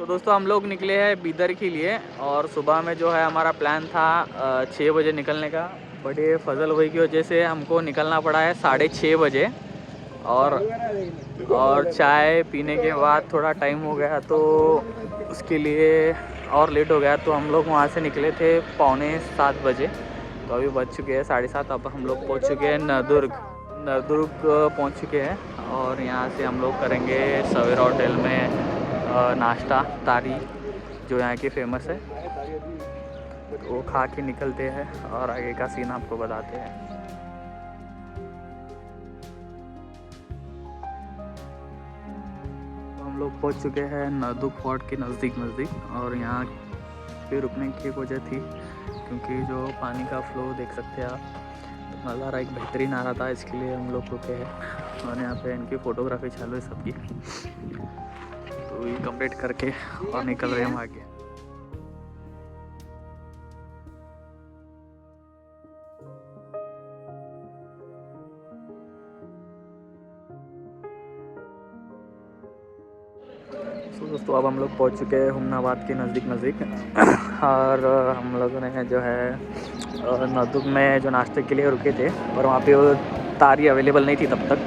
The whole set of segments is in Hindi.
दोस्तों हम लोग निकले हैं बीदर के लिए और सुबह में जो है हमारा प्लान था 6 बजे निकलने का। बड़े फजल हुई की वजह से हमको निकलना पड़ा है 6:30 बजे। और चाय पीने के बाद थोड़ा टाइम हो गया तो उसके लिए और लेट हो गया, तो हम लोग वहाँ से निकले थे 6:45 बजे। तो अभी बज चुके हैं 7:30। अब हम लोग पहुँच चुके हैं नवदुर्ग पहुँच चुके हैं। और यहाँ से हम लोग करेंगे सवेरा होटल में नाश्ता तारी, जो यहाँ की फेमस है। तो वो खा के निकलते हैं और आगे का सीन आपको बताते हैं। हम लोग पहुँच चुके हैं नवदुर्ग फोर्ट के नज़दीक और यहाँ पे रुकने की एक वजह थी क्योंकि जो पानी का फ्लो देख सकते हैं आप, तो नज़ारा एक बेहतरीन आ रहा था, इसके लिए हम लोग रुके हैं। और यहाँ पे इनकी फ़ोटोग्राफी चालू है सबकी, तो ये कंप्लीट करके और निकल रहे हैं हम आगे। तो दोस्तों अब हम लोग पहुँच चुके हैं हुमनाबाद के नज़दीक और हम लोगों ने जो है नवदुर्ग में जो नाश्ते के लिए रुके थे और वहाँ पे वो तारी अवेलेबल नहीं थी तब तक,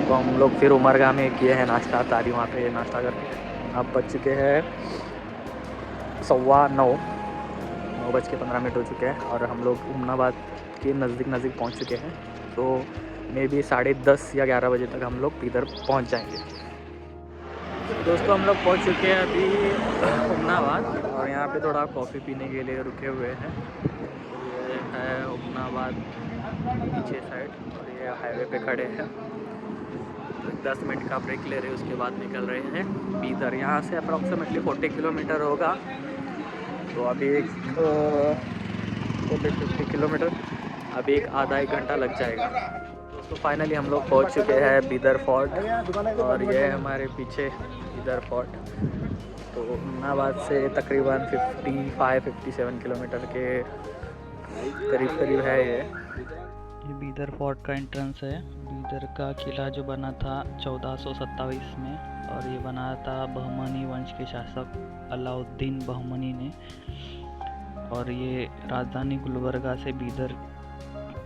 तो हम लोग फिर उमरगा में किए हैं नाश्ता तारी, वहाँ पे नाश्ता करके। अब बज चुके हैं 9:15 हो चुके हैं और हम लोग हुमनाबाद के नज़दीक पहुँच चुके हैं। तो मे बी 10:30 या 11 बजे तक हम लोग इधर पहुँच जाएंगे। दोस्तों हम लोग पहुंच चुके हैं अभी हुमनाबाद और यहाँ पे थोड़ा कॉफ़ी पीने के लिए रुके हुए हैं। ये है हुमनाबाद पीछे साइड और ये हाईवे पे खड़े हैं। 10 मिनट का ब्रेक ले रहे हैं, उसके बाद निकल रहे हैं बीदर। यहाँ से अप्रॉक्सीमेटली 40 किलोमीटर होगा, तो अभी 50 किलोमीटर, अभी आधा एक घंटा लग जाएगा। तो फाइनली हम लोग पहुँच चुके हैं बीदर फोर्ट और ये है हमारे पीछे बीदर फोर्ट। तो हुमनाबाद से तकरीबन 55-57 किलोमीटर के करीब है ये बीदर फोर्ट का एंट्रेंस है। बीदर का किला जो बना था 1427 में और ये बना था बहमनी वंश के शासक अलाउद्दीन बहमनी ने। और ये राजधानी गुलबर्गा से बीदर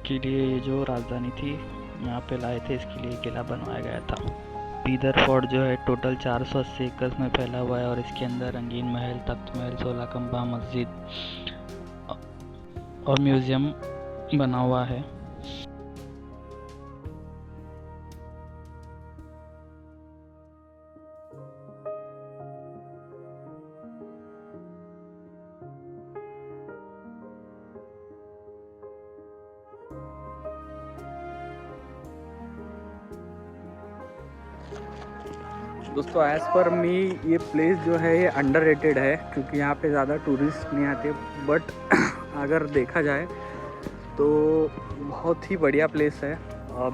के लिए ये जो राजधानी थी यहाँ पे लाए थे, इसके लिए किला बनवाया गया था। बीदर फोर्ट जो है टोटल 480 एकड़ में फैला हुआ है और इसके अंदर रंगीन महल, तख्त महल, 16 खंबा मस्जिद और म्यूज़ियम बना हुआ है। दोस्तों एज़ पर मी ये प्लेस जो है ये अंडररेटेड है क्योंकि यहाँ पे ज़्यादा टूरिस्ट नहीं आते, बट अगर देखा जाए तो बहुत ही बढ़िया प्लेस है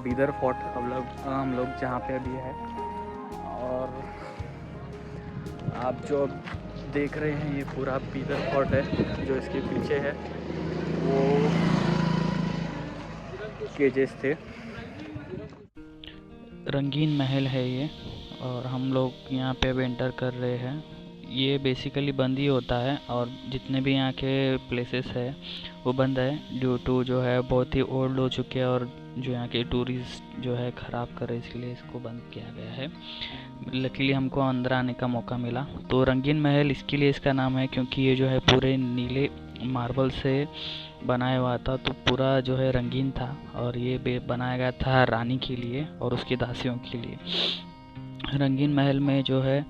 बीदर फोर्ट। हम लोग जहाँ पे अभी है और आप जो देख रहे हैं ये पूरा बीदर फोर्ट है। जो इसके पीछे है वो केजेस थे, रंगीन महल है ये। और हम लोग यहाँ पे अब एंटर कर रहे हैं। ये बेसिकली बंद ही होता है और जितने भी यहाँ के प्लेसेस है वो बंद है ड्यू टू जो है बहुत ही ओल्ड हो चुके हैं और जो यहाँ के टूरिस्ट जो है ख़राब कर रहे हैं, इसलिए इसको बंद किया गया है। लकीली हमको अंदर आने का मौका मिला। तो रंगीन महल इसके लिए इसका नाम है क्योंकि ये जो है पूरे नीले मार्बल से बनाया हुआ था, तो पूरा जो है रंगीन था और ये बनाया गया था रानी के लिए और उसकी दासियों के लिए। रंगीन महल में जो है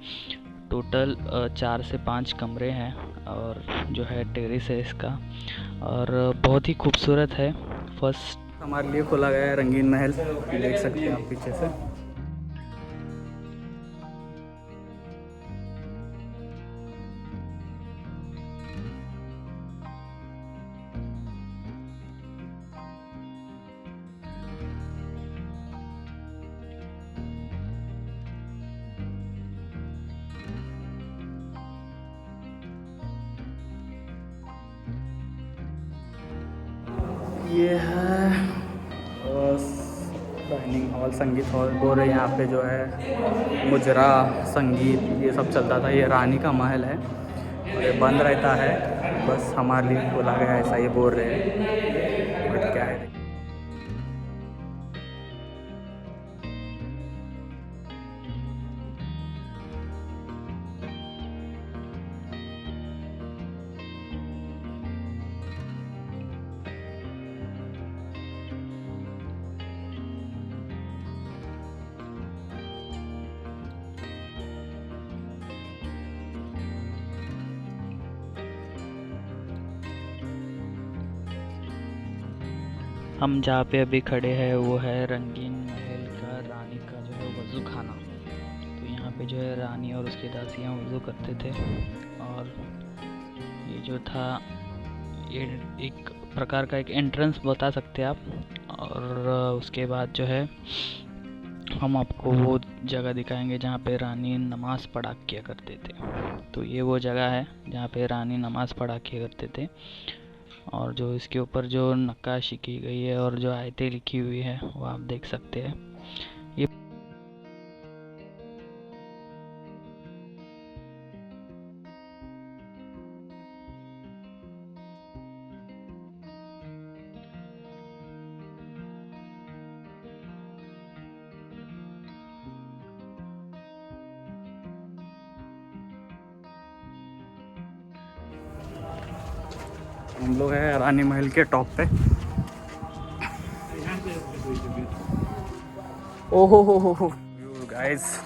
टोटल 4 से 5 कमरे हैं और जो है टेरेस है इसका और बहुत ही खूबसूरत है। फर्स्ट हमारे लिए खोला गया है रंगीन महल, देख सकते हैं आप पीछे से। ये है डाइनिंग हॉल, संगीत हॉल बोल रहे यहाँ पे जो है मुजरा संगीत ये सब चलता था। ये रानी का महल है और ये बंद रहता है, बस हमारे लिए खोला गया ऐसा ये बोल रहे हैं, बट क्या है। हम जहाँ पे अभी खड़े हैं वो है रंगीन महल का रानी का जो है वज़ू खाना। तो यहाँ पे जो है रानी और उसकी दासियाँ वज़ू करते थे और ये जो था ये एक प्रकार का एक एंट्रेंस बता सकते हैं आप। और उसके बाद जो है हम आपको वो जगह दिखाएंगे जहाँ पे रानी नमाज़ पढ़ा किया करते थे। तो ये वो जगह है जहाँ पे रानी नमाज़ पढ़ा किया करते थे और जो इसके ऊपर जो नक्काशी की गई है और जो आयतें लिखी हुई है वो आप देख सकते हैं। ये हम लोग हैं रानी महल के टॉप पे। ओहो हो गाइस,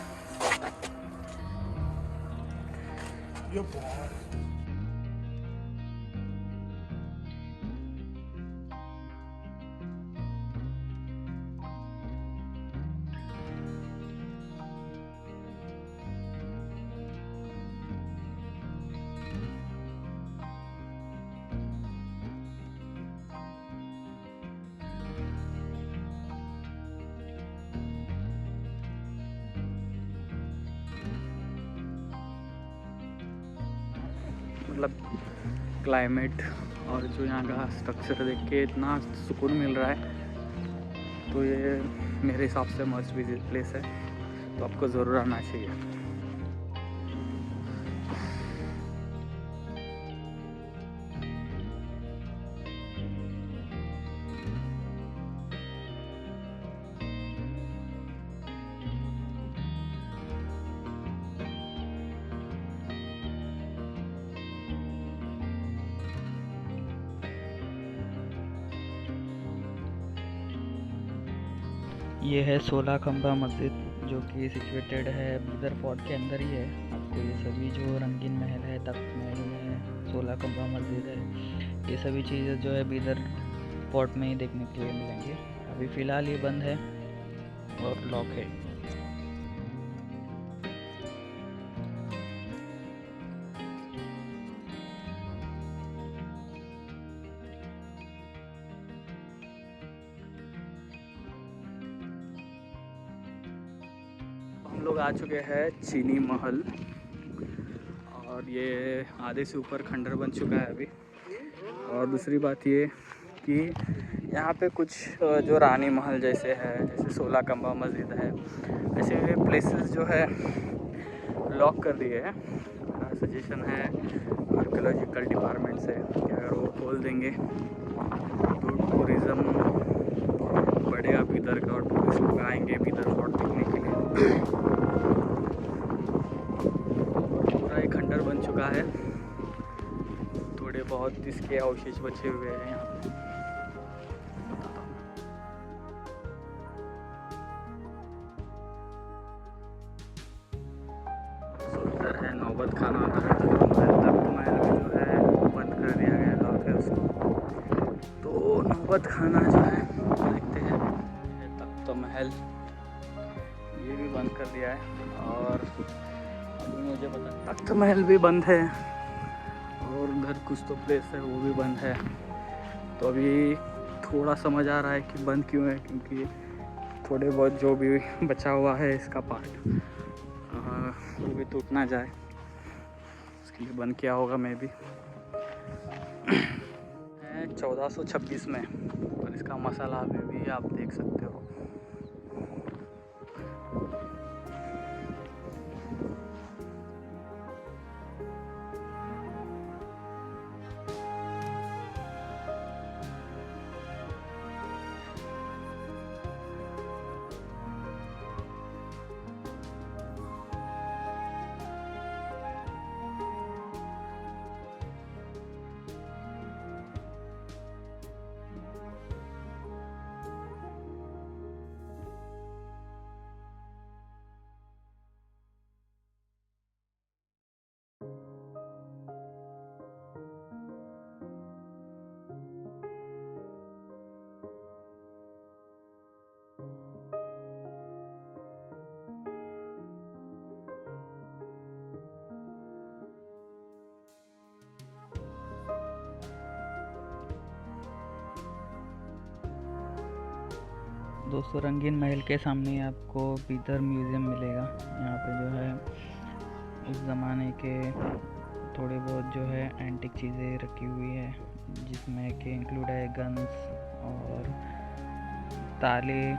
मतलब क्लाइमेट और जो यहाँ का स्ट्रक्चर देख के इतना सुकून मिल रहा है। तो ये मेरे हिसाब से मस्ट विजिट प्लेस है, तो आपको ज़रूर आना चाहिए। ये है 16 खंबा मस्जिद जो कि सिचुएटेड है बीदर फोर्ट के अंदर ही है। आपको ये सभी जो रंगीन महल है, तख्त महल है, 16 खंबा मस्जिद है, ये सभी चीज़ें जो है बीदर फोर्ट में ही देखने के लिए मिलेंगे। अभी फ़िलहाल ये बंद है और लॉक है। हम लोग आ चुके हैं चीनी महल और ये आधे से ऊपर खंडर बन चुका है अभी। और दूसरी बात ये कि यहाँ पे कुछ जो रानी महल जैसे है, जैसे 16 खंबा मस्जिद है, ऐसे प्लेसेस जो है लॉक कर दिए हैं। मेरा सजेशन है आर्कियोलॉजिकल डिपार्टमेंट से कि अगर वो खोल देंगे तो टूरिज़्म बढ़ेगा बीदर का और टूरिस्ट लोग आएंगे बीदर फोर्ट देखने के लिए। पूरा एक खंडर बन चुका है, थोड़े बहुत इसके अवशेष बचे हुए हैं यहाँ पे। बताता हूँ। तो इधर है नौबत खाना, तख्त महल जो है बंद कर दिया गया, लॉक है उसको। तो नौबत खाना जो है देखते हैं, तख्त महल ये भी बंद कर दिया है और अभी मुझे पता तख्त महल भी बंद है और उधर कुछ तो प्लेस है वो भी बंद है। तो अभी थोड़ा समझ आ रहा है कि बंद क्यों है, क्योंकि थोड़े बहुत जो भी बचा हुआ है इसका पार्ट वो भी टूट ना जाए, उसके लिए बंद किया होगा मैं भी। 1426 में, और इसका मसाला अभी भी आप देख सकते हो। दोस्तों रंगीन महल के सामने आपको बीदर म्यूज़ियम मिलेगा। यहाँ पे जो है उस ज़माने के थोड़े बहुत जो है एंटिक चीज़ें रखी हुई है, जिसमें कि इंक्लूड है गन्स और ताले,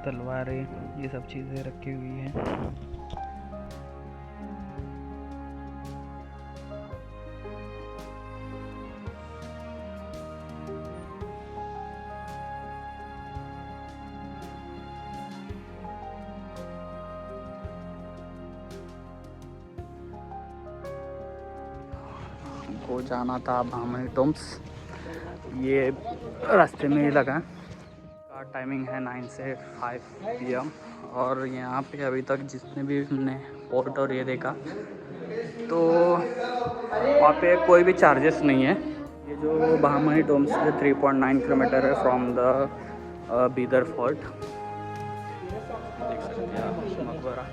तलवारें, ये सब चीज़ें रखी हुई हैं। को जाना था भामनी टॉम्स, ये रास्ते में ही लगा। का टाइमिंग है 9 से 5 PM और यहाँ पे अभी तक जितने भी हमने पोर्ट और ये देखा तो वहाँ पे कोई भी चार्जेस नहीं है। ये जो भामनी टॉम्स से 3.9 किलोमीटर है फ्रॉम द बीदर फोर्ट। देख सकते हैं आप मकबरा।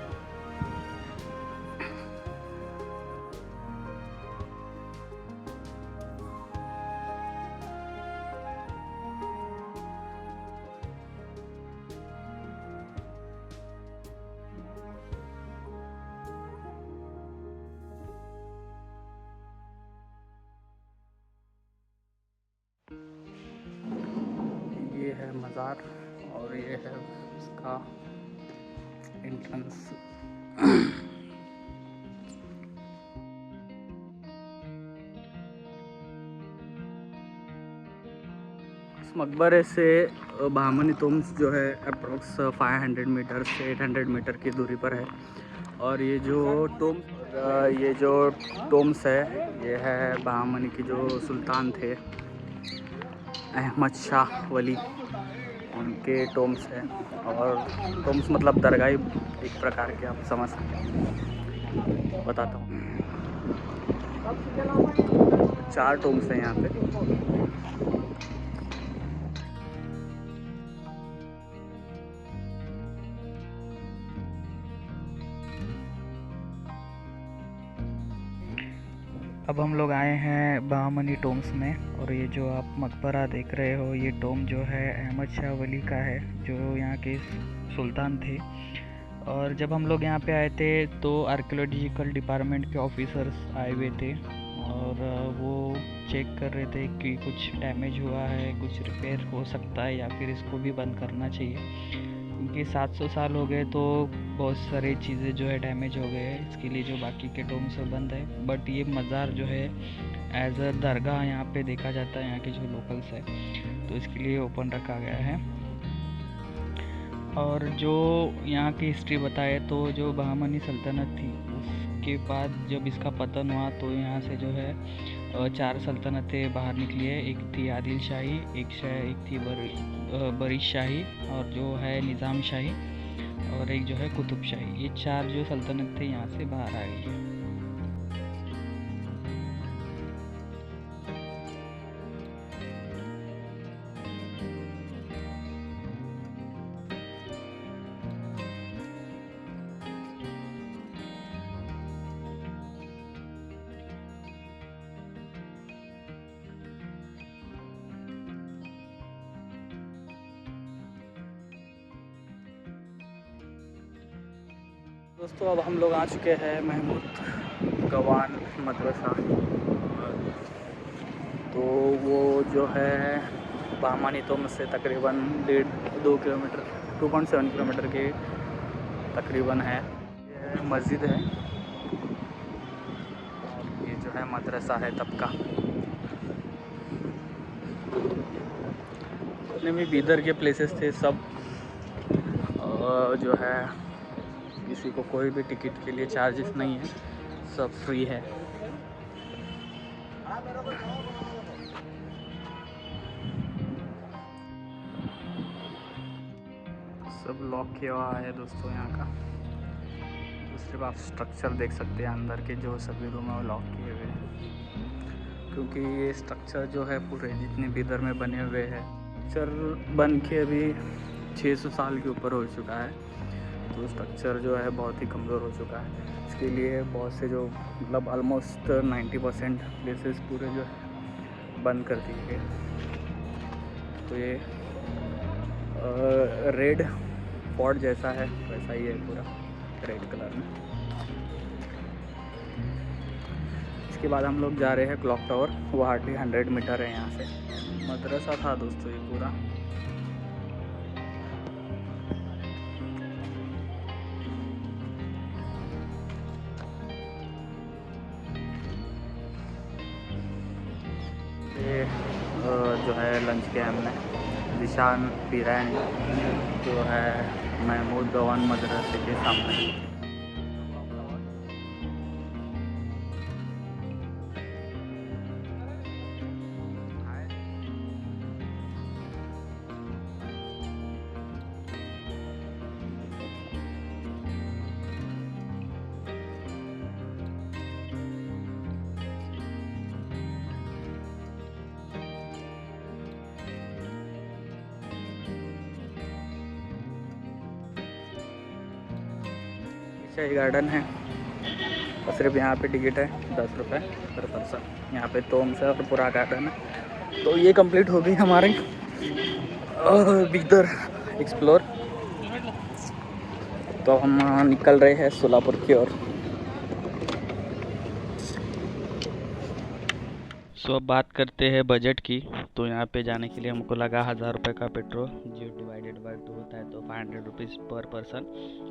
ये है मज़ार और ये है इसका एंट्रेंस। इस मकबरे से भामनी टॉम्स जो है अप्रोक्स 500 मीटर से 800 मीटर की दूरी पर है। और ये जो टॉम्स है ये है भामनी की जो सुल्तान थे अहमद शाह वली, उनके टॉम्स हैं। और टॉम्स मतलब दरगाह एक प्रकार के, आप समझ सकते हैं। बताता हूँ, 4 टॉम्स हैं यहाँ पे। अब हम लोग आए हैं भामनी टॉम्स में और ये जो आप मकबरा देख रहे हो ये टॉम जो है अहमद शाह वली का है, जो यहाँ के सुल्तान थे। और जब हम लोग यहाँ पे आए थे तो आर्कियोलॉजिकल डिपार्टमेंट के ऑफिसर्स आए हुए थे और वो चेक कर रहे थे कि कुछ डैमेज हुआ है, कुछ रिपेयर हो सकता है या फिर इसको भी बंद करना चाहिए, क्योंकि 700 साल हो गए तो बहुत सारी चीज़ें जो है डैमेज हो गए हैं। इसके लिए जो बाकी के टॉम्स से बंद है, बट ये मज़ार जो है एज अ दरगाह यहाँ पे देखा जाता है, यहाँ के जो लोकल्स है, तो इसके लिए ओपन रखा गया है। और जो यहाँ की हिस्ट्री बताए तो जो बहामनी सल्तनत थी उसके बाद जब इसका पतन हुआ तो यहाँ से जो है 4 सल्तनतें बाहर निकली है। एक थी आदिल शाही, एक थी बरीश शाही और जो है निज़ाम शाही, और एक जो है कुतुब शाही। ये 4 जो सल्तनत थे यहाँ से बाहर आ गई है। दोस्तों अब हम लोग आ चुके हैं महमूद गवान मदरसा। तो वो जो है बामानीतोम से तकरीबन 1.5-2 किलोमीटर 2.7 किलोमीटर के तकरीबन है। ये मस्जिद है और ये जो है मदरसा है तब का। जितने भी बीदर के प्लेसेस थे सब जो है किसी को कोई भी टिकट के लिए चार्जेस नहीं है, सब फ्री है। सब लॉक किया हुआ है दोस्तों यहाँ का। तो सिर्फ आप स्ट्रक्चर देख सकते हैं, अंदर के जो सभी रूम है वो लॉक किए हुए हैं, क्योंकि ये स्ट्रक्चर जो है पूरे जितने बीदर में बने हुए हैं, स्ट्रक्चर बन के अभी 600 साल के ऊपर हो चुका है। तो स्ट्रक्चर जो है बहुत ही कमज़ोर हो चुका है। इसके लिए बहुत से जो मतलब ऑलमोस्ट 90% प्लेसेस पूरे जो है बंद कर दिए गए। तो ये रेड फोर्ट जैसा है, वैसा ही है पूरा रेड कलर में। इसके बाद हम लोग जा रहे हैं क्लॉक टावर, वो हार्डली 100 मीटर है यहाँ से। मदरसा था दोस्तों ये पूरा। ये जो है लंच के हमने दिशान बिरयानी जो है महमूद गवान मदरसे के सामने। ये गार्डन है और सिर्फ यहाँ पे टिकट है 10 रुपये पर पर्सन। यहाँ पे तोम से और पूरा गार्डन है। तो ये कंप्लीट हो गई हमारी बीदर एक्सप्लोर। तो हम निकल रहे हैं सोलापुर की ओर। सो अब बात करते हैं बजट की। तो यहाँ पे जाने के लिए हमको लगा 1000 रुपये का पेट्रोल, जो डिवाइडेड बाय 2 होता है तो 500 रुपीज़ पर पर्सन,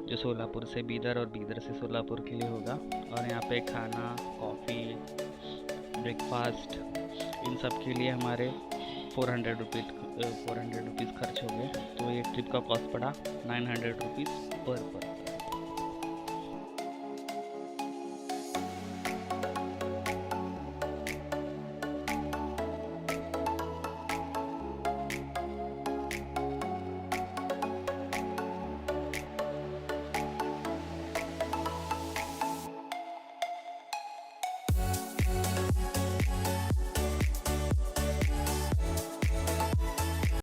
जो सोलापुर से बीदर और बीदर से सोलापुर के लिए होगा। और यहाँ पे खाना, कॉफ़ी, ब्रेकफास्ट, इन सब के लिए हमारे 400 रुपीज़ खर्च हो गए। तो ये ट्रिप का कॉस्ट पड़ा 900 रुपीज़ पर